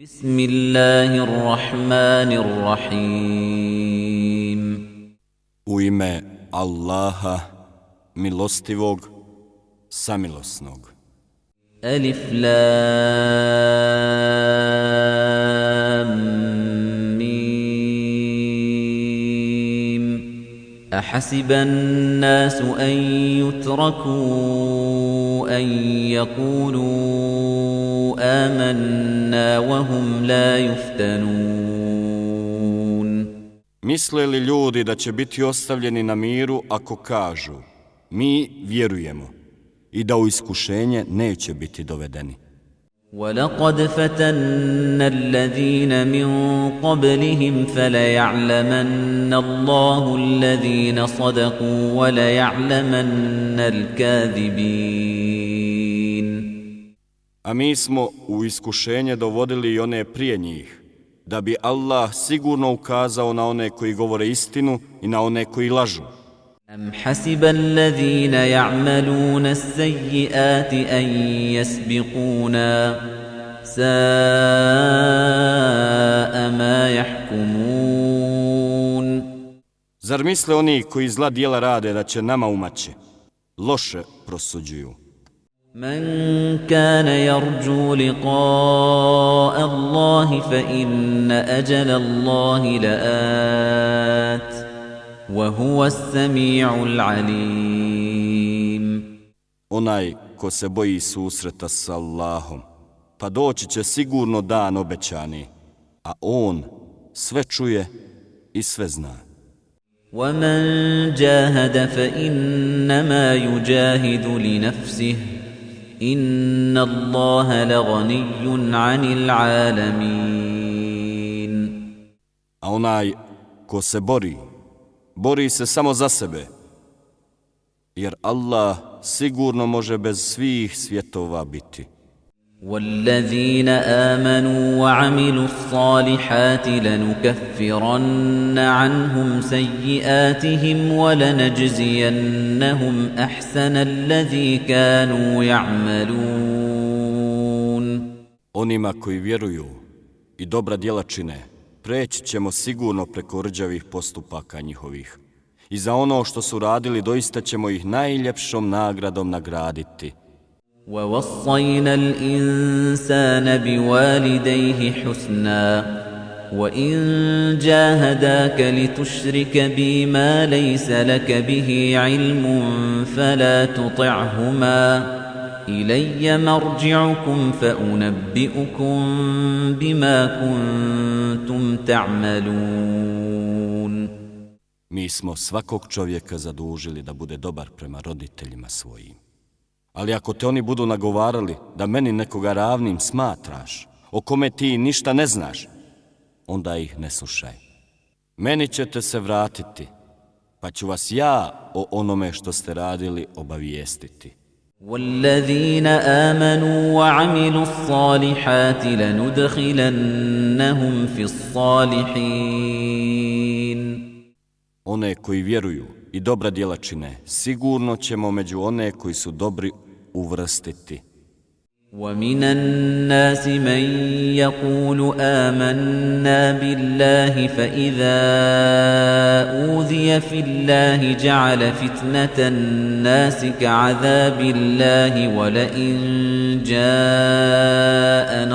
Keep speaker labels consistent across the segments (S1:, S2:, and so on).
S1: بسم الله الرحمن الرحيم
S2: U ime Allaha, milostivog, samilosnog.
S1: ألف لام ميم أحسب الناس أن يتركوا أن يقولوا آمنا وهم لا يفتنون
S2: Misle li ljudi da će biti ostavljeni na miru ako kažu mi vjerujemo i da u iskušenje neće biti dovedeni?
S1: وَلَقَدْ فَتَنَّا الَّذِينَ مِن قَبْلِهِمْ فَلَيَعْلَمَنَّ اللَّهُ الَّذِينَ صَدَقُوا وَلَيَعْلَمَنَّ الْكَاذِبِينَ
S2: A mi smo u iskušenje dovodili i one prije njih, da bi Allah sigurno ukazao na one koji govore istinu i na one koji lažu.
S1: أَمْ حَسِبَ الَّذِينَ يَعْمَلُونَ السَّيِّئَاتِ أَن يَسْبِقُونَا سَاءَ مَا يَحْكُمُونَ
S2: Zar misle oni koji zla djela rade da će nama umaći? Loše prosuđuju.
S1: مَنْ كَانَ يَرْجُو لِقَاءَ اللَّهِ فَإِنَّ أَجَلَ اللَّهِ لَآتٍ وَهُوَ السَّمِيعُ الْعَلِيمُ
S2: Onaj ko se boji susreta s Allahom, pa doći će sigurno dan obećani, a on sve čuje i sve zna.
S1: وَمَنْ جَاهَدَ فَإِنَّمَا يُجَاهِدُ لِنَفْسِهِ إِنَّ اللَّهَ لَغَنِيٌّ عَنِ الْعَالَمِينَ
S2: A onaj ko se bori se samo za sebe, jer Allah sigurno može bez svih svjetova biti.
S1: وَالَّذِينَ آمَنُوا وَعَمِلُوا الصَّالِحَاتِ لَنُكَفِّرَنَّ عَنْهُمْ سَيِّئَاتِهِمْ وَلَنَجْزِيَنَّهُمْ أَحْسَنَ الَّذِي كَانُوا يَعْمَلُونَ
S2: Onima koji vjeruju i dobra djela čine, preći ćemo sigurno preko rđavih postupaka njihovih. I za ono što su radili doista ćemo ih najljepšom nagradom nagraditi.
S1: وَوَصَّيْنَا الْإِنسَانَ بِوَالِدَيْهِ حُسْنًا وَإِن جَاهَدَاكَ لِتُشْرِكَ بِي مَا لَيْسَ لَكَ بِهِ عِلْمٌ فَلَا تُطِعْهُمَا إِلَيَّ مَرْجِعُكُمْ فَأُنَبِّئُكُم بِمَا كُنتُمْ تَعْمَلُونَ
S2: Mi smo svakog čovjeka zadužili da bude dobar prema roditeljima svojim. Ali ako te oni budu nagovarali da meni nekoga ravnim smatraš, o kome ti ništa ne znaš, onda ih ne slušaj. Meni ćete se vratiti, pa ću vas ja o onome što ste radili obavijestiti.
S1: وَالَّذِينَ آمَنُوا وَعَمِلُوا الصَّالِحَاتِ لَنُدْخِلَنَّهُمْ فِي الصَّالِحِينَ
S2: One koji vjeruju i dobra djela čine, sigurno ćemo među one koji su dobri uvrstiti.
S1: وَمِنَ النَّاسِ مَن يَقُولُ آمَنَّا بِاللَّهِ فَإِذَا أُوذِيَ فِي اللَّهِ جَعَلَ فِتْنَةَ النَّاسِ كَعَذَابِ اللَّهِ وَلَئِن جَاءَ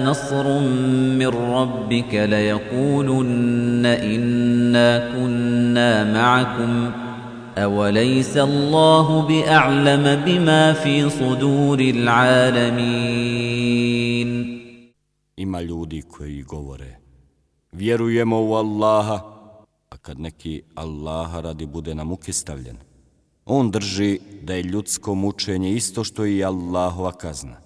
S1: نَصْرٌ مِّن رَّبِّكَ لَيَقُولُنَّ إِنَّا كُنَّا مَعَكُمْ أَوَلَيْسَ اللَّهُ بِأَعْلَمَ بِمَا فِي صُدُورِ الْعَالَمِينَ
S2: Ima ljudi koji govore, vjerujemo u Allaha, a kad neki Allaha radi bude na muki stavljen, on drži da je ljudsko mučenje isto što i Allahova kazna.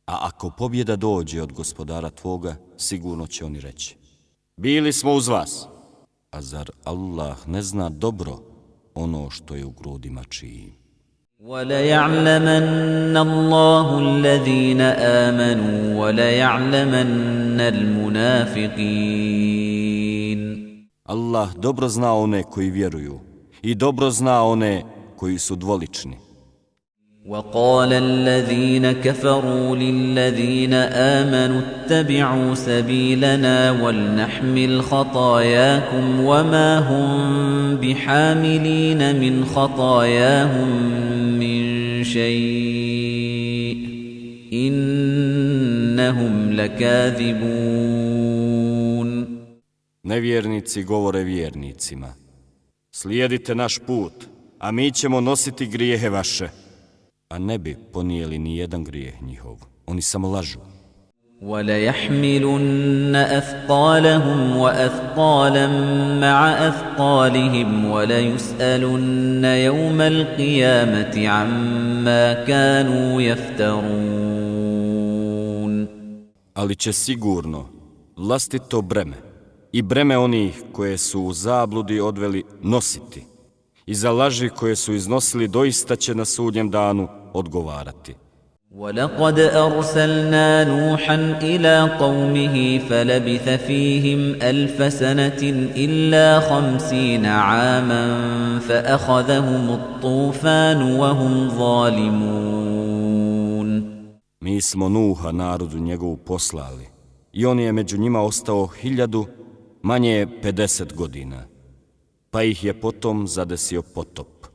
S2: A ako pobjeda dođe od gospodara tvoga, sigurno će oni reći, bili smo uz vas. A zar Allah ne zna dobro ono što je u grudima čijim?
S1: وَلَيَعْلَمَنَّ اللَّهُ الَّذِينَ آمَنُوا وَلَيَعْلَمَنَّ الْمُنَافِقِينَ
S2: Allah dobro zna one koji vjeruju i dobro zna one koji su dvolični.
S1: وقال الذين كفروا للذين آمنوا اتبعوا سبيلنا ولنحمل خطاياكم وما هم بحاملين من خطاياهم من شيء إنهم لكاذبون.
S2: Nevjernici govore vjernicima: slijedite naš put, a mi ćemo nositi grijehe vaše. A ne bi ponijeli ni jedan grijeh njihov. Oni samo lažu.
S1: وَلَيَحْمِلُنَّ أَثْقَالَهُمْ وَأَثْقَالًا مَعَ أَثْقَالِهِمْ وَلَيُسْأَلُنَّ يَوْمَ الْقِيَامَةِ عَمَّا كَانُوا يَفْتَرُونَ.
S2: Ali će sigurno vlastito breme i breme onih koje su u zabludi odveli nositi i za laži koje su iznosili doista će na sudnjem danu odgovarati.
S1: وَلَقَدْ أَرْسَلْنَا نُوحًا إِلَى قَوْمِهِ فَلَبِثَ فِيهِمْ أَلْفَ سَنَةٍ إِلَّا 50 عَامًا فَأَخَذَهُمُ الطُّوفَانُ وَهُمْ ظَالِمُونَ.
S2: Mi smo Nuha narodu njegovu poslali i on je među njima ostao 1000, manje 50 godina. Pa ih je potom zadesio potop,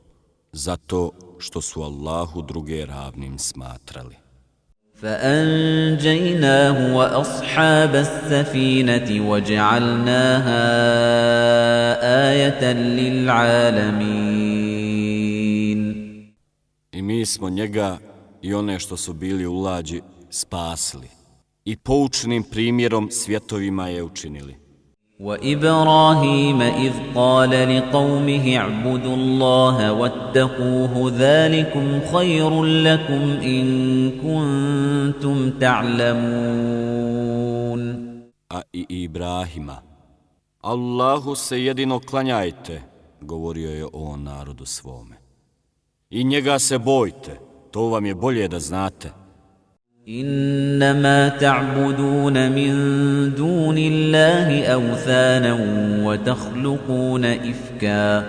S2: zato što su Allahu druge ravnim smatrali.
S1: فَأَنْجَيْنَاهُ وَأَصْحَابَ السَّفِينَةِ وَجَعَلْنَاهَا آيَةً لِلْعَالَمِينَ.
S2: I mi smo njega i one što su bili u lađi spasili i poučnim primjerom svjetovima je učinili.
S1: وَإِبْرَاهِيمَ إِذْ قَالَ لِقَوْمِهِ اعْبُدُوا اللَّهَ وَاتَّقُوهُ ذَلِكُمْ خَيْرٌ لَكُمْ إِن كُنتُمْ تَعْلَمُونَ.
S2: A i Ibrahima: Allahu se jedino klanjajte, govorio je on narodu svome. I njega se bojte, to vam je bolje da znate.
S1: إنما تعبدون من دون الله أوثانا وتخلقون إفكا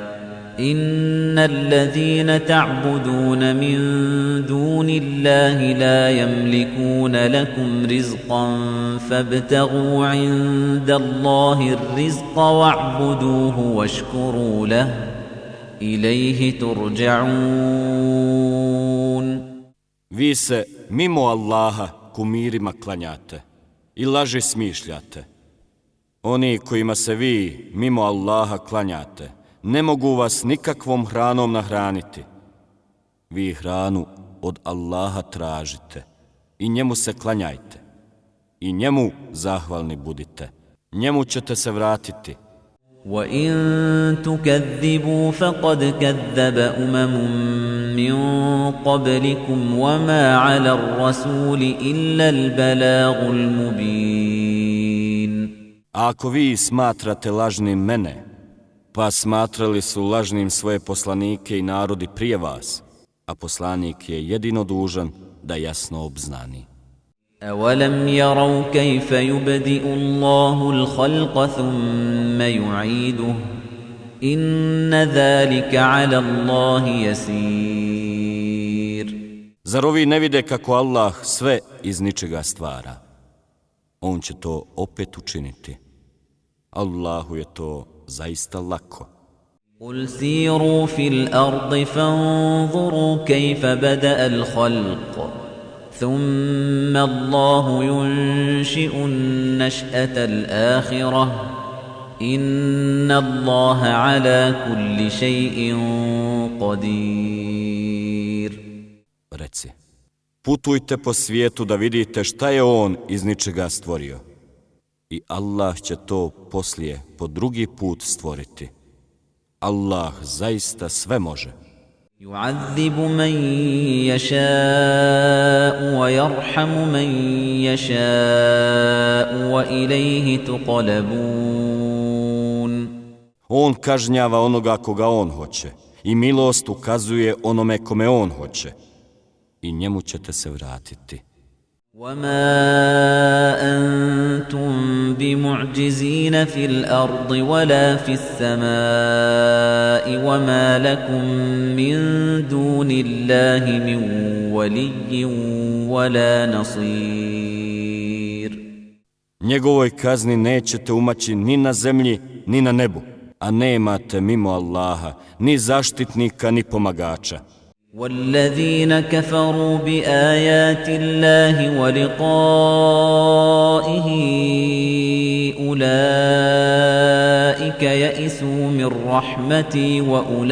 S1: إن الذين تعبدون من دون الله لا يملكون لكم رزقا فابتغوا عند الله الرزق واعبدوه واشكروا له إليه ترجعون.
S2: Vi se mimo Allaha kumirima klanjate i laži smišljate. Oni kojima se vi mimo Allaha klanjate ne mogu vas nikakvom hranom nahraniti. Vi hranu od Allaha tražite i njemu se klanjajte i njemu zahvalni budite. Njemu ćete se vratiti.
S1: وَإِن تُكَذِّبُوا فَقَدْ كَذَّبَ مِن قَبْلِكُمْ وَمَا عَلَى الرَّسُولِ إِلَّا الْبَلَاغُ الْمُبِينُ.
S2: Ako vi smatrate lažnim mene, pa smatrali su lažnim svoje poslanike i narodi prije vas, a poslanik je jedino dužan da jasno obznani.
S1: أَوَلَمْ يَرَوْا كَيْفَ يُبْدِئُ اللَّهُ الْخَلْقَ ثُمَّ يُعِيدُهُ إِنَّ ذَلِكَ عَلَى اللَّهِ يَسِيرٌ.
S2: Zar ovi ne vide kako Allah sve iz ničega stvara? On će to opet učiniti. Allahu je to zaista lako.
S1: قُلْ سِيرُوا فِي الْأَرْضِ فَانظُرُوا كَيْفَ بَدَأَ الْخَلْقَ ثُمَّ اللَّهُ يُنشِئُ النَّشْأَةَ الْآخِرَةَ إِنَّ اللَّهَ عَلَى كُلِّ شَيْءٍ قَدِيرٌ.
S2: Reci, putujte po svijetu da vidite šta je on iz ničega stvorio. I Allah će to poslije po drugi put stvoriti. Allah zaista sve može.
S1: يُعَذِّبُ مَن يَشَاءُ وَيَرْحَمُ مَن يَشَاءُ وَإِلَيْهِ تُقْلَبُونَ.
S2: On kažnjava onoga koga on hoće i milost ukazuje onome kome on hoće. I njemu ćete se vratiti.
S1: وما أنتم بمعجزين في الأرض ولا في السماء وما لكم من دون الله من ولي ولا نصير.
S2: Njegovoj kazni nećete umaći ni na zemlji, ni na nebu, a nemate mimo Allaha ni zaštitnika, ni pomagača.
S1: والذين كفروا بآيات الله ولقائه أولئك يئسوا من رحمتي وأولئك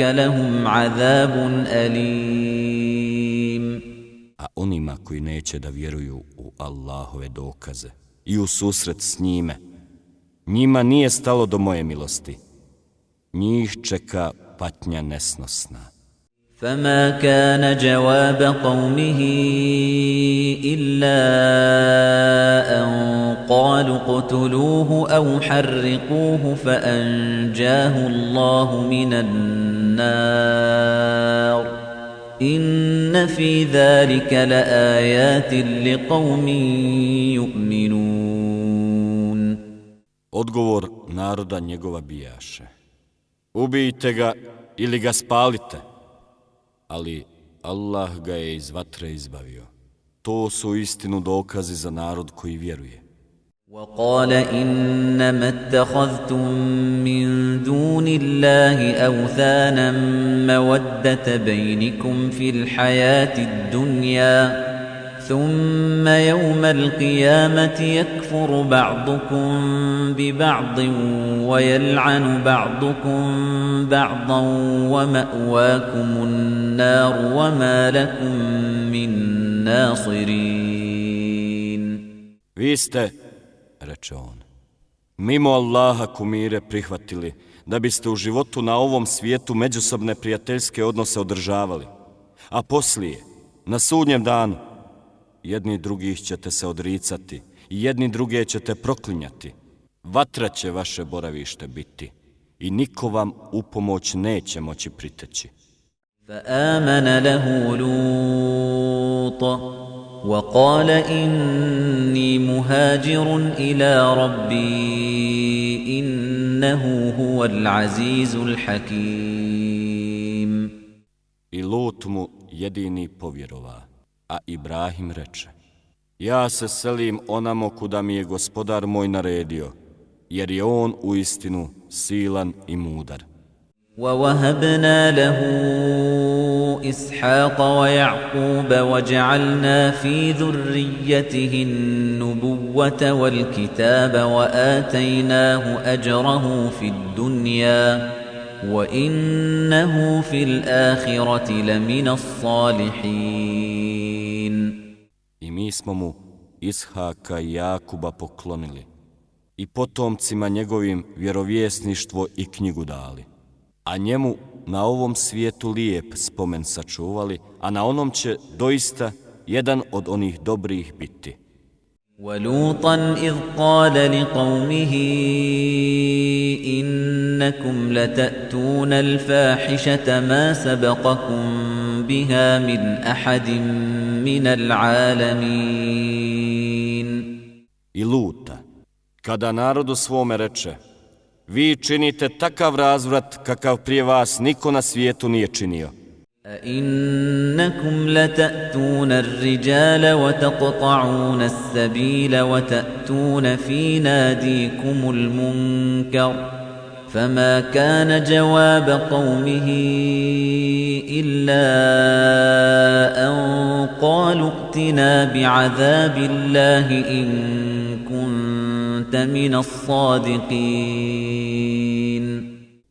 S1: لهم عذاب أليم.
S2: A onima koji neće da vjeruju u Allahove dokaze i u susret s njime, njima nije stalo do moje milosti. Njih čeka patnja nesnosna.
S1: فما كان جواب قومه إلا أن قالوا اقتلوه أو حرقوه فأنجاه الله من النار إن في ذلك لآيات لقوم يؤمنون.
S2: Odgovor naroda njegova bijaše: ubijte ga ili ga spalite. Ali Allah ga je iz vatre izbavio. To su istinu dokazi za narod koji vjeruje.
S1: وقال إنما اتخذتم من دون الله أوثانا مودة بينكم في الحياة الدنيا ثم يوم القيامة يكفر بعضكم ببعض ويلعن بعضكم بعضا ومأواكم النار وما لكم من ناصرين.
S2: Vi ste, reče on, mimo Allaha kumire prihvatili, da biste u životu na ovom svijetu međusobne prijateljske odnose održavali, a poslije, na sudnjem danu, jedni drugih ćete se odricati i jedni druge ćete proklinjati. Vatra će vaše boravište biti i niko vam u pomoć neće moći priteći.
S1: فآمن له لوط وقال إني مهاجر إلى ربي إنه هو العزيز الحكيم.
S2: I Lut mu jedini povjerova, a Ibrahim reče: ja se selim onamo kuda mi je gospodar moj naredio, jer je on uistinu silan i mudar.
S1: ووهبنا له إسحاق ويعقوب وجعلنا في ذريته النبوة والكتاب وآتيناه أجره في الدنيا وإنه في الآخرة لمن الصالحين.
S2: I mi smo mu Ishaka i Jakuba poklonili i potomcima njegovim vjerovjesništvo i knjigu dali. A njemu na ovom svijetu lijep spomen sačuvali, a na onom će doista jedan od onih dobrih biti.
S1: وَلُوطًا إِذْ قَالَ لِقَوْمِهِ إِنَّكُمْ لَتَأْتُونَ الْفَاحِشَةَ مَا سَبَقَكُمْ بِهَا مِنْ أَحَدٍ مِنَ الْعَالَمِينَ.
S2: I Luta, kada narodu svome reče: vi činite takav razvrat kakav prije vas niko na svijetu nije činio.
S1: أَإِنَّكُمْ لَتَأْتُونَ الرِّجَالَ وَتَقْطَعُونَ السَّبِيلَ وَتَأْتُونَ فِي نَادِيكُمُ الْمُنكَرَ فَمَا كَانَ جَوَابَ قَوْمِهِ إِلَّا أَن قَالُوا ائْتِنَا بِعَذَابِ اللَّهِ إِن كُنتَ مِنَ الصَّادِقِينَ.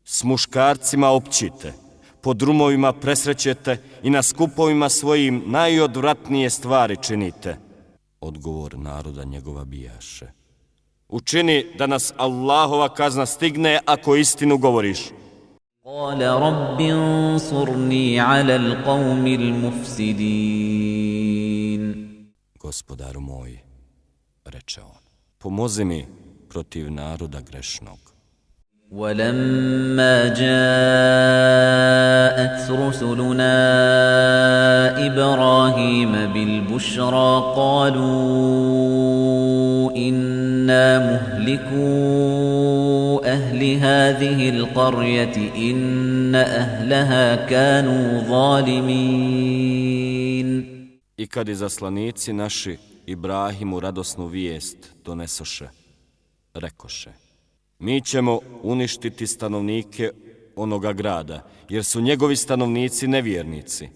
S2: S muškarcima općite, po drumovima presrećete i na skupovima svojim najodvratnije stvari činite. Odgovor naroda njegova bijaše: učini da nas Allahova kazna stigne ako istinu govoriš.
S1: قَالَ رَبِّ انصُرْنِي عَلَى الْقَوْمِ الْمُفْسِدِينَ.
S2: Gospodaru moj, reče on, pomozi mi protiv naroda grešnog.
S1: ولما جاءت رسلنا إبراهيم بالبشرى قالوا إنا مهلكو أهل هذه القرية إن أهلها كانوا ظالمين.
S2: I kad izaslanici naši Ibrahimu radosnu vijest donesoše, rekoše: mi ćemo uništiti stanovnike onoga grada, jer su njegovi stanovnici nevjernici.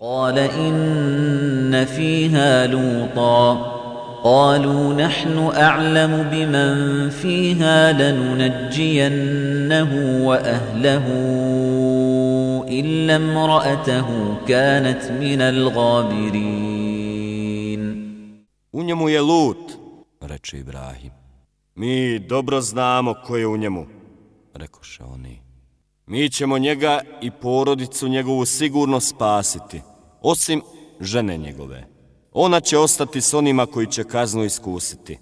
S1: قال إن فيها لوطا قالوا نحن أعلم بمن فيها لننجينه وأهله إلا امرأته كانت من الغابرين.
S2: U njemu je Lut, reče Ibrahim. Mi dobro znamo ko je u njemu, rekoše oni. Mi ćemo njega i porodicu njegovu sigurno spasiti, osim žene njegove. Ona će ostati s onima koji će kaznu iskusiti.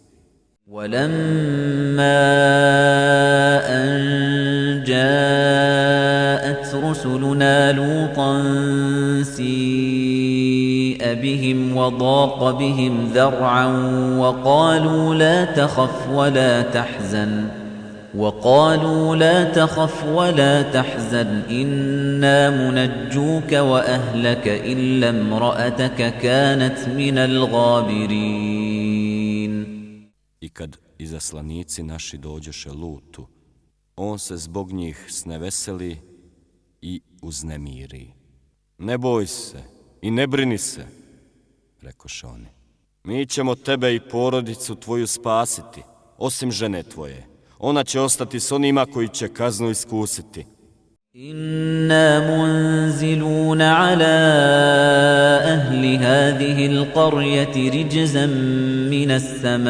S1: وَلَمَّا أَنْ جَاءَتْ رُسُلُنَا لُوطًا سِيءَ بِهِمْ وَضَاقَ بِهِمْ ذَرْعًا وَقَالُوا لَا تَخَفْ وَلَا تَحْزَنْ إِنَّا مُنَجُّوكَ وَأَهْلَكَ إِلَّا امْرَأَتَكَ كَانَتْ مِنَ الْغَابِرِينَ.
S2: I kad izaslanici naši dođoše Lutu, on se zbog njih sneveseli i uznemiri. Ne boj se i ne brini se, rekoše oni. Mi ćemo tebe i porodicu tvoju spasiti, osim žene tvoje. Ona će ostati s onima koji će kaznu iskusiti.
S1: Inna munziluna ala ahli hadihi al-qaryati rijzan min as-samaa'i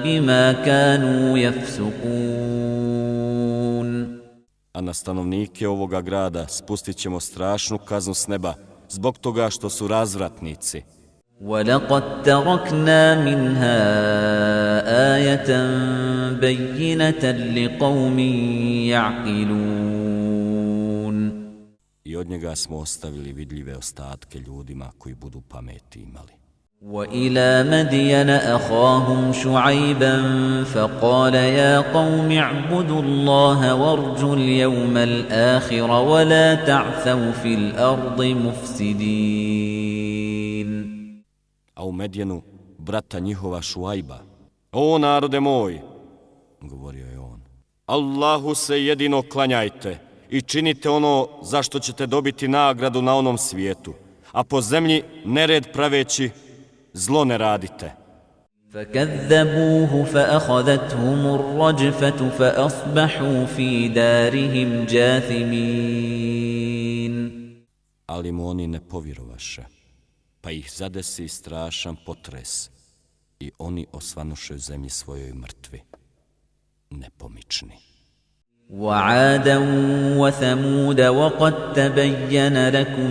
S1: bima kanu yafsukun.
S2: A na stanovnike ovoga grada spustit ćemo strašnu kaznu s neba zbog toga što su razvratnici.
S1: وَلَقَدْ تَرَكْنَا مِنْهَا آيَةً بَيِّنَةً لِقَوْمٍ يَعْقِلُونَ.
S2: I od njega smo ostavili vidljive ostatke ljudima koji budu pameti imali.
S1: وَإِلَى مَدْيَنَ أَخَاهُمْ شُعَيْبًا فَقَالَ يَا قَوْمِ اعْبُدُوا اللَّهَ وَارْجُوا الْيَوْمَ الْآخِرَ وَلَا تَعْثَوْا فِي الْأَرْضِ مُفْسِدِينَ.
S2: A u Medjenu brata njihova Šuajba: o narode moj, govorio je on, Allahu se jedino klanjajte i činite ono za što ćete dobiti nagradu na onom svijetu, a po zemlji nered praveći zlo ne radite.
S1: فَكَذَّبُوهُ فَأَخَذَتْهُمُ الرَّجْفَةُ فَأَصْبَحُوا فِي دَارِهِمْ جَاثِمِينَ.
S2: Ali mu oni ne povjerovaše, pa ih zadesi strašan potres i oni osvanuše u zemlji svojoj mrtvi, nepomični.
S1: وَعَادًا وَثَمُودَ وَقَدْ تَبَيَّنَ لَكُم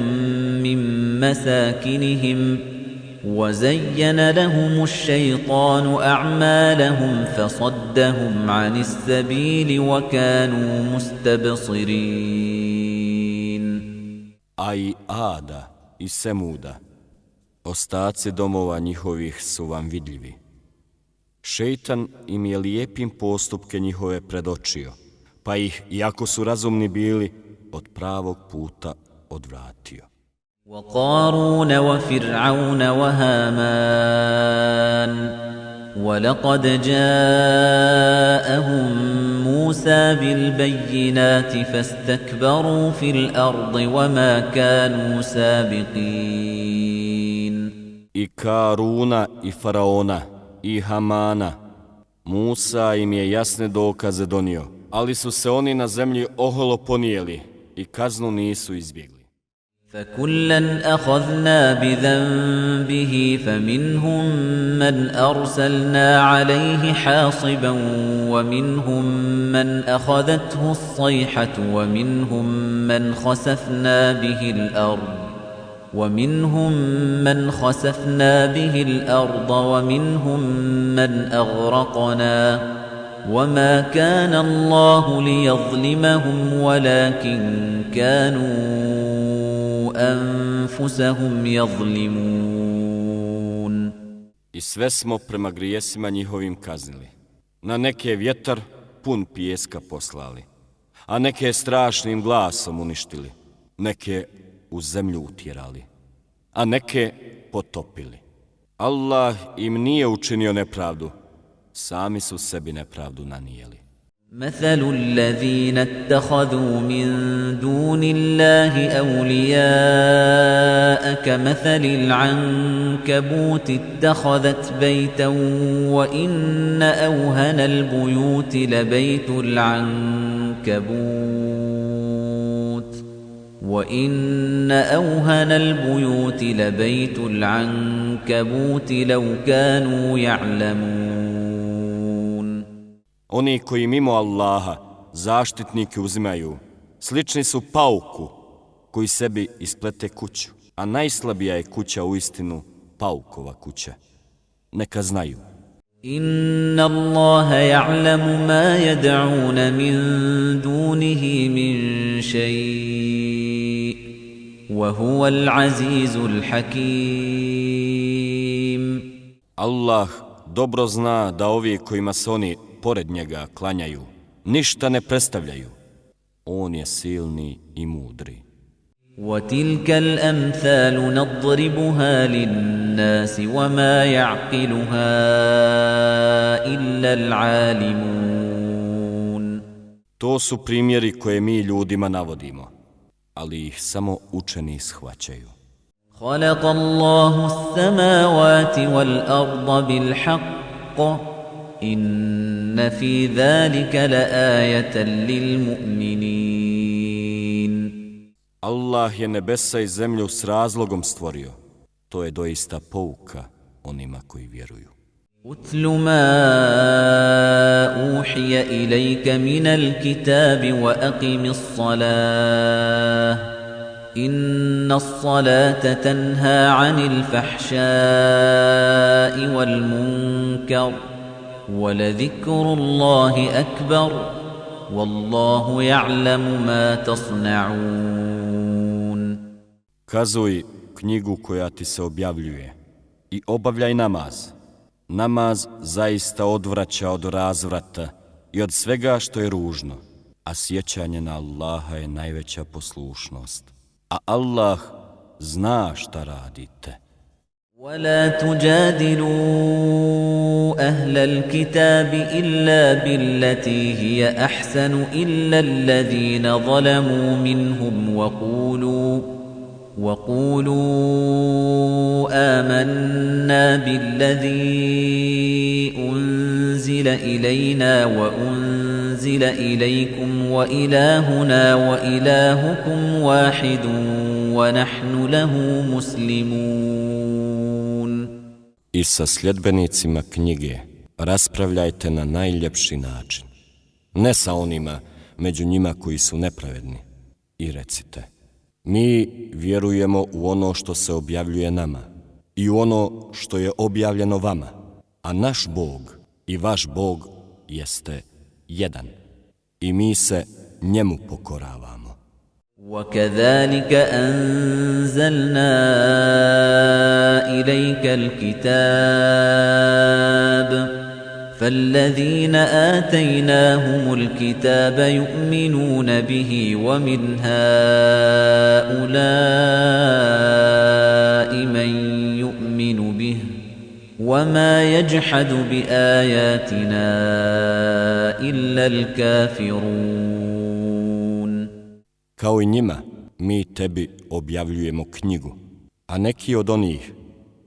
S1: مِّن مَّسَاكِنِهِمْ وَزَيَّنَ لَهُمُ الشَّيْطَانُ أَعْمَالَهُمْ فَصَدَّهُمْ عَنِ السَّبِيلِ وَكَانُوا مُسْتَبْصِرِينَ.
S2: A i Ada i Semuda, ostaci domova njihovih su vam vidljivi. Šejtan im je lijepim postupke njihove predočio, pa ih, iako su razumni bili, od pravog puta odvratio.
S1: وَقَارُونَ وَفِرْعَوْنَ وَهَامَانَ وَلَقَدْ جَاءَهُم مُوسَى بِالْبَيِّنَاتِ فَاسْتَكْبَرُوا فِي الْأَرْضِ وَمَا كَانُوا سَابِقِينَ.
S2: I Karuna i Faraona i Hamana, Musa im je jasne dokaze donio, ali su se oni na zemlji oholo ponijeli i kaznu nisu izbjegli.
S1: فَكُلًّا أَخَذْنَا بِذَنبِهِ فَمِنْهُم مَّنْ أَرْسَلْنَا عَلَيْهِ حَاصِبًا وَمِنْهُم مَّنْ أَخَذَتْهُ الصَّيْحَةُ وَمِنْهُم مَّنْ خَسَفْنَا بِهِ الْأَرْضَ وَمِنْهُم مَّنْ أَغْرَقْنَا وما كان الله ليظلمهم ولكن كانوا أنفسهم يظلمون.
S2: I sve smo prema grijesima njihovim kaznili. Na neke vjetar pun pijeska poslali, a neke strašnim glasom uništili, neke u zemlju utjerali, a neke potopili. Allah im nije učinio nepravdu, sami su sebi nepravdu nanijeli.
S1: مثل الذين اتخذوا من دون الله أولياء كمثل العنكبوت اتخذت بيتا وإن أوهن البيوت لبيت العنكبوت لو كانوا يعلمون.
S2: Oni koji mimo Allaha zaštitnike uzimaju, slični su pauku koji sebi isplete kuću, a najslabija je kuća uistinu paukova kuća. Neka znaju.
S1: Inna Allaha ya'lamu ma yad'un min dunihi min shay' wa huwa al-azizul hakim.
S2: Allah dobro zna da ovi kojima se oni pored njega klanjaju, ništa ne predstavljaju. On je silni i mudri.
S1: وَتِلْكَ الْأَمْثَالُ نَضْرِبُهَا لِلنَّاسِ وَمَا يَعْقِلُهَا إِلَّا الْعَالِمُونَ.
S2: To su primjeri koje mi ljudima navodimo, ali ih samo učeni shvaćaju.
S1: خَلَقَ اللَّهُ السَّمَاوَاتِ وَالْأَرْضَ بِالْحَقِّ إِنَّ فِي ذَلِكَ لَآيَةً لِلْمُؤْمِنِينَ.
S2: Allah je nebesa i zemlju s razlogom stvorio. To je doista pouka onima koji vjeruju.
S1: أُتْلُ مَا أُوحِيَ إِلَيْكَ مِنَ الْكِتَابِ وَأَقِمِ الصَّلَاةَ إِنَّ الصَّلَاةَ تَنْهَى عَنِ الْفَحْشَاءِ وَالْمُنكَرِ وَلَذِكْرُ اللَّهِ أَكْبَرُ وَاللَّهُ يَعْلَمُ مَا تَصْنَعُونَ.
S2: Kazuj knjigu koja ti se objavljuje i obavljaj namaz. Namaz zaista odvraća od razvrata i od svega što je ružno, a sjećanje na Allaha je najveća poslušnost. A Allah zna šta radite.
S1: وَلَا تُجَادِلُوا أَهْلَ الْكِتَابِ إِلَّا بِالَّتِي هِيَ أَحْسَنُ إِلَّا الَّذِينَ ظَلَمُوا مِنْهُمْ وَقُولُوا آمَنَّا بِالَّذِي أُنزِلَ إِلَيْنَا وَأُنزِلَ إِلَيْكُمْ وَإِلَٰهُنَا وَإِلَٰهُكُمْ وَاحِدٌ وَنَحْنُ لَهُ مُسْلِمُونَ.
S2: I sa sljedbenicima knjige raspravljajte na najljepši način, ne sa onima među njima koji su nepravedni. I recite, mi vjerujemo u ono što se objavljuje nama i u ono što je objavljeno vama, a naš Bog i vaš Bog jeste jedan i mi se njemu pokoravamo.
S1: وَكَذَلِكَ أَنزَلْنَا إِلَيْكَ الْكِتَابَ فَالَّذِينَ آتَيْنَاهُمُ الْكِتَابَ يُؤْمِنُونَ بِهِ وَمِنْ هَؤُلَاءِ مَن يُؤْمِنُ بِهِ وَمَا يَجْحَدُ بِآيَاتِنَا إِلَّا الْكَافِرُونَ.
S2: Kao i njima, mi tebi objavljujemo knjigu, a neki od onih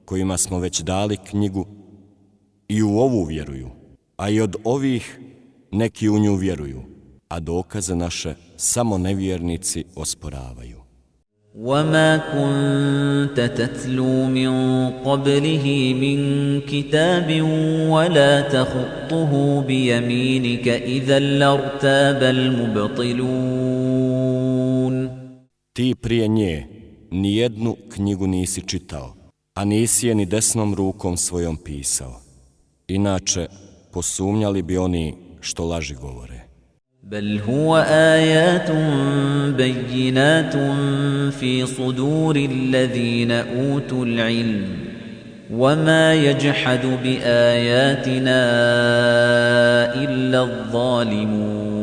S2: kojima smo već dali knjigu i u ovu vjeruju, a i od ovih neki u nju vjeruju, a dokaze naše samo nevjernici osporavaju.
S1: وَمَا كُنْتَ تَتْلُو مِنْ قَبْلِهِ مِنْ كِتَابٍ وَلَا تَخُطُّهُ بِيَمِينِكَ إِذًا لَارْتَابَ الْمُبْطِلُونَ.
S2: Ti prije nje nijednu knjigu nisi čitao, a nisi je ni desnom rukom svojom pisao. Inače, posumnjali bi oni što laži govore.
S1: بل هو آيات بينات في صدور الذين أوتوا العلم وما يجحد بآياتنا إلا الظالمون.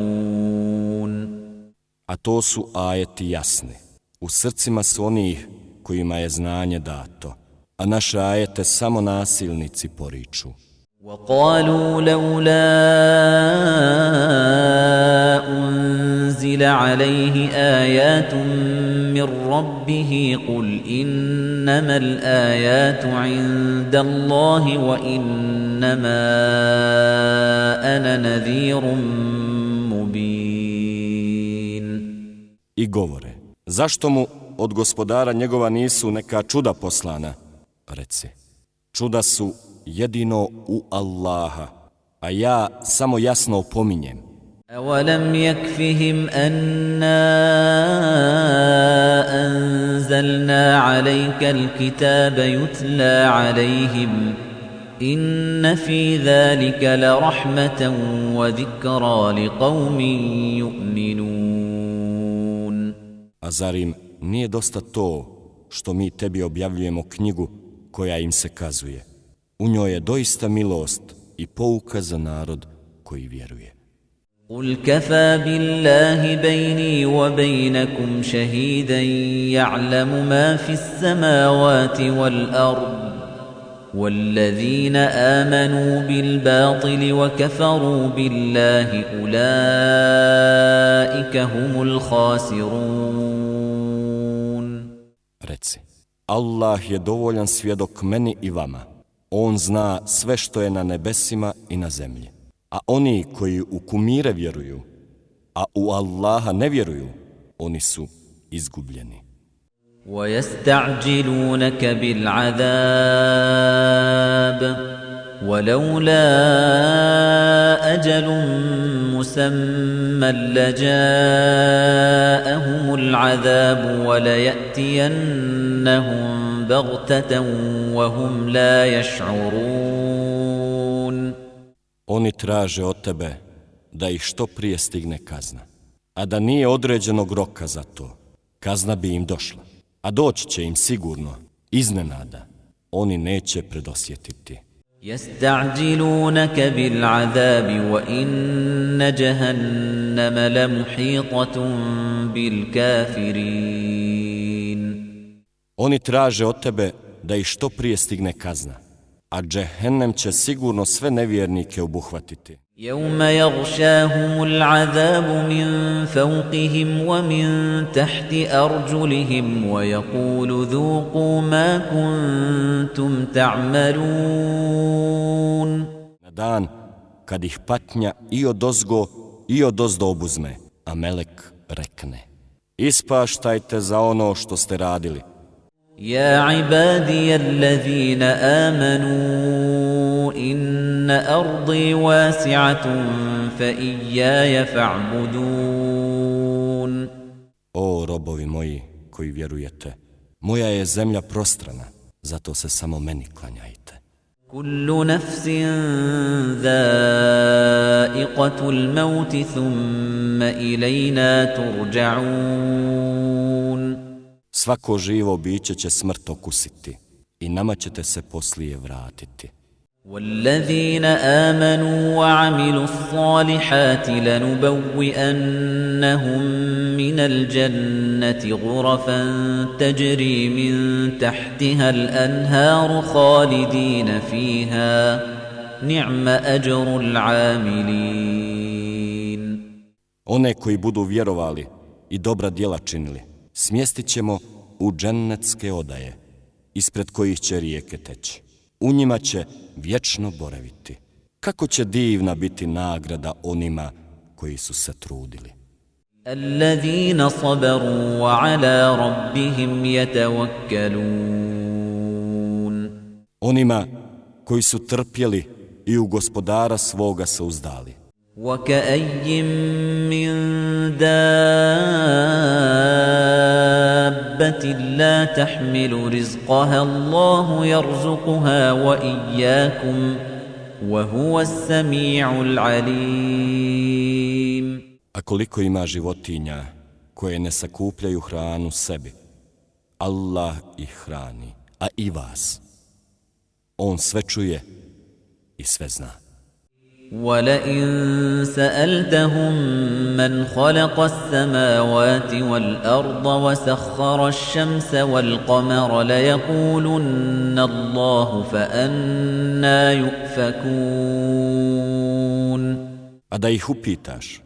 S2: A to su ajeti jasni. U srcima su onih kojima je znanje dato, a naše ajete samo nasilnici poriču.
S1: وقالوا لولا أنزل عليه آيات من ربه قل إنما الآيات عند الله وإنما أنا نذير مبين.
S2: I govore, zašto mu od gospodara njegova nisu neka čuda poslana? Reci, čuda su jedino u Allaha, a ja samo jasno opominjem.
S1: أَوَلَمْ يَكْفِهِمْ أَنَّا أَنزَلْنَا عَلَيْكَ الْكِتَابَ يُتْلَى عَلَيْهِمْ إِنَّ فِي ذَلِكَ لَرَحْمَةً وَذِكْرَى لِقَوْمٍ يُؤْمِنُونَ.
S2: A zar im nije dosta to što mi tebi objavljujemo knjigu koja im se kazuje? U njoj je doista milost i pouka za narod koji vjeruje.
S1: قُلْ كَفَى بِاللَّهِ بَيْنِي وَبَيْنَكُمْ شَهِيدًا يَعْلَمُ مَا فِي السَّمَاوَاتِ وَالْأَرْضِ وَالَّذِينَ آمَنُوا بِالْبَاطِلِ وَكَفَرُوا بِاللَّهِ أُولَئِكَ هُمُ الْخَاسِرُونَ.
S2: Reci, Allah je dovoljan svjedok meni i vama. On zna sve što je na nebesima i na zemlji. A oni koji u kumire vjeruju, a u Allaha ne vjeruju, oni su izgubljeni.
S1: وَيَسْتَعْجِلُونَكَ بِالْعَذَابِ وَلَوْلَا أَجَلٌ مُّسَمًّى لَّجَاءَهُمُ الْعَذَابُ وَلَيَأْتِيَنَّهُم بَغْتَةً وَهُمْ لَا يَشْعُرُونَ.
S2: Oni traže od tebe da ih što prije stigne kazna, a da nije određenog roka za to, kazna bi im došla, a doći će im sigurno, iznenada, oni neće predosjetiti.
S1: يَسْتَعْجِلُونَكَ بِالْعَذَابِ وَإِنَّ جَهَنَّمَ لَمُحِيطَةٌ بِالْكَافِرِينَ.
S2: Oni traže od tebe da ih što prije stigne kazna, a džehennem će sigurno sve nevjernike obuhvatiti.
S1: يَوْمَ يَغْشَاهُمُ الْعَذَابُ مِنْ فَوْقِهِمْ وَمِنْ تَحْتِ أَرْجُلِهِمْ وَيَقُولُ ذُوقُوا مَا كُنْتُمْ تَعْمَلُونَ.
S2: Na dan kad ih patnja i odozgo i odozdo obuzme, a melek rekne, ispaštajte za ono što ste radili.
S1: يَا عِبَادِيَ الَّذِينَ آمَنُوا إِنَّ أَرْضِي وَاسِعَةٌ فَإِيَّايَ فَاعْبُدُونَ.
S2: O robovi moji koji vjerujete, moja je zemlja prostrana, zato se samo meni klanjajte.
S1: كُلُّ نَفْسٍ ذَائِقَةُ الْمَوْتِ ثُمَّ إِلَيْنَا تُرْجَعُونَ.
S2: Svako živo biće će smrt okusiti i nama ćete se poslije vratiti.
S1: وَالَّذِينَ آمَنُوا وَعَمِلُوا الصَّالِحَاتِ لَنُبَوِّئَنَّهُم مِّنَ الْجَنَّةِ غُرَفًا تَجْرِي مِن تَحْتِهَا الْأَنْهَارُ خَالِدِينَ فِيهَا نِعْمَ أَجْرُ الْعَامِلِينَ.
S2: One koji budu vjerovali i dobra djela činili, smjestit ćemo u džennetske odaje, ispred kojih će rijeke teći. U njima će vječno boraviti. Kako će divna biti nagrada onima koji su se trudili.
S1: الَّذِينَ صَبَرُوا وَعَلَى رَبِّهِمْ يَتَوَكَّلُونَ.
S2: Onima koji su trpjeli i u gospodara svoga se uzdali.
S1: وَكَأَيٍّ مِّن دَابَّةٍ لَّا تَحْمِلُ رِزْقَهَا اللَّهُ يَرْزُقُهَا وَإِيَّاكُمْ وهو السميع العليم.
S2: A koliko ima životinja koje ne sakupljaju hranu sebi, Allah ih hrani, a i vas. On sve čuje i sve zna.
S1: وَلَئِن سَأَلْتَهُم مَّنْ خَلَقَ السَّمَاوَاتِ وَالْأَرْضَ وَسَخَّرَ الشَّمْسَ وَالْقَمَرَ لَيَقُولُنَّ اللَّهُ فَأَنَّىٰ يُؤْفَكُونَ.
S2: A da ih upitaš,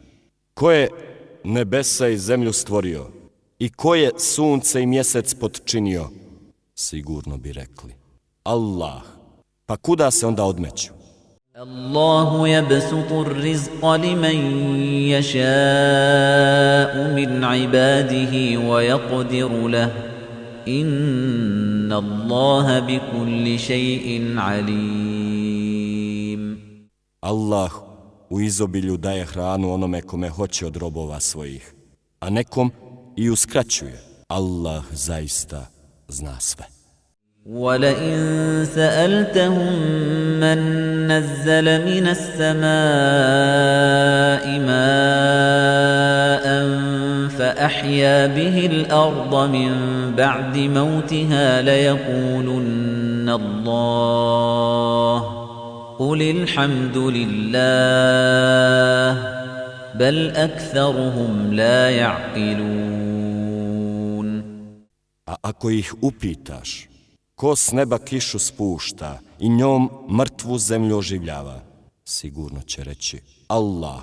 S2: ko je nebesa i zemlju stvorio i ko je sunce i mjesec potčinio, sigurno bi rekli Allah. Pa kuda se onda odmeću?
S1: الله يبسط الرزق لمن يشاء من عباده ويقدر له إن الله بكل شيء عليم.
S2: Allah u izobilju daje hranu onome kome hoće od robova svojih, a nekom i uskraćuje. Allah zaista zna sve.
S1: وَلَئِن سَأَلْتَهُم مَّن نَّزَّلَ مِنَ السَّمَاءِ مَاءً فَأَحْيَا بِهِ الْأَرْضَ مِن بَعْدِ مَوْتِهَا لَيَقُولُنَّ اللَّهُ قُلِ الْحَمْدُ لِلَّهِ بَلْ أَكْثَرُهُمْ لَا يَعْقِلُونَ.
S2: A ako ih upitaš, ko s neba kišu spušta i njom mrtvu zemlju oživljava, sigurno će reći Allah,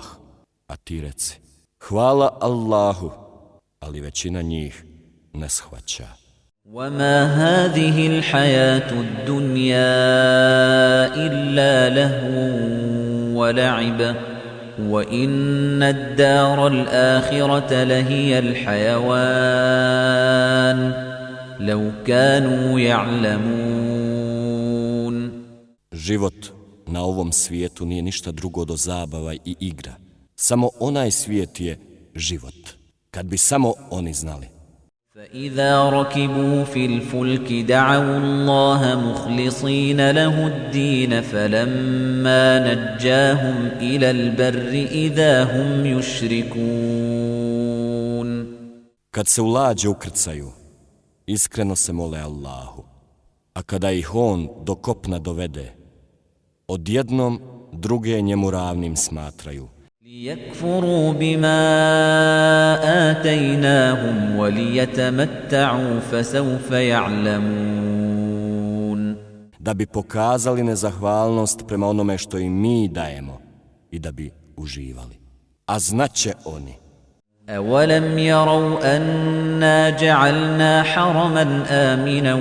S2: a ti reci hvala Allahu, ali većina njih ne shvaća.
S1: وَمَا هَذِهِ الْحَيَاةُ الدُّنْيَا إِلَّا لَهْوٌ وَلَعِبٌ وَإِنَّ الدَّارَ الْآخِرَةَ لَهِيَ الْحَيَوَانُ لَوْ كَانُوا يَعْلَمُونَ.
S2: Život na ovom svijetu nije ništa drugo do zabava i igra. Samo onaj svijet je život, kad bi samo oni znali.
S1: فَإِذَا رَكِبُوا فِي الْفُلْكِ دَعَوُا اللَّهَ مُخْلِصِينَ لَهُ الدِّينَ فَلَمَّا نَجَّاهُمْ إِلَى الْبَرِّ إِذَا هُمْ يُشْرِكُونَ.
S2: Kad se u lađe ukrcaju, iskreno se mole Allahu, a kada ih on do kopna dovede, odjednom druge njemu ravnim smatraju.
S1: لِيَكْفُرُوا بِمَا آتَيْنَاهُمْ وَلِيَتَمَتَّعُوا فَسَوْفَ يَعْلَمُونَ.
S2: Da bi pokazali nezahvalnost prema onome što im mi dajemo i da bi uživali. A znaće oni.
S1: أَوَلَمْ يَرَوْا أَنَّا جَعَلْنَا حَرَمًا آمِنًا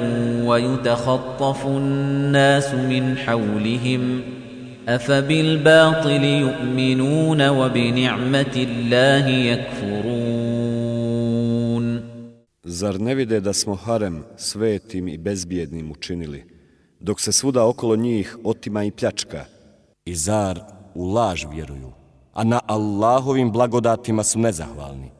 S1: وَيُتَخَطَّفُ النَّاسُ مِنْ حَوْلِهِمْ أَفَبِالْبَاطِلِ يُؤْمِنُونَ وَبِنِعْمَةِ اللَّهِ يَكْفُرُونَ.
S3: Zar ne vide da smo harem svetim i bezbjednim učinili, dok se svuda okolo njih otima i pljačka?
S2: I zar u laž vjeruju, a na Allahovim blagodatima su nezahvalni?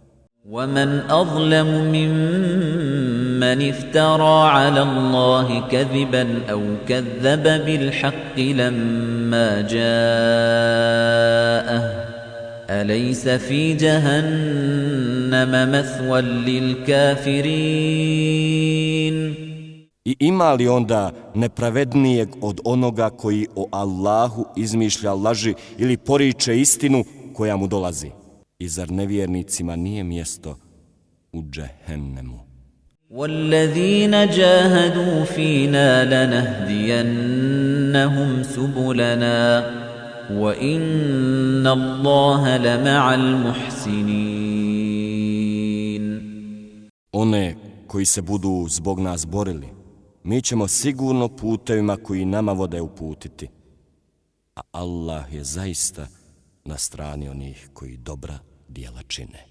S1: وَمَنْ أَظْلَمُ مِمَّنِ افْتَرَى عَلَى اللَّهِ كَذِبًا أَوْ كَذَّبَ بِالْحَقِّ لَمَّا جَاءَهُ أَلَيْسَ فِي جَهَنَّمَ مَثْوًى لِلْكَافِرِينَ.
S2: I ima li onda nepravednijeg od onoga koji o Allahu izmišlja laži ili poriče istinu koja mu dolazi? I zar nevjernicima nije mjesto u džehennemu?
S1: وَالَّذِينَ جَاهَدُوا فِينَا لَنَهْدِيَنَّهُمْ سُبُلَنَا وَإِنَّ اللَّهَ لَمَعَ الْمُحْسِنِينَ.
S2: One koji se budu zbog nas borili, mi ćemo sigurno putevima koji nama vode uputiti. A Allah je zaista na strani onih koji dobra djela čine.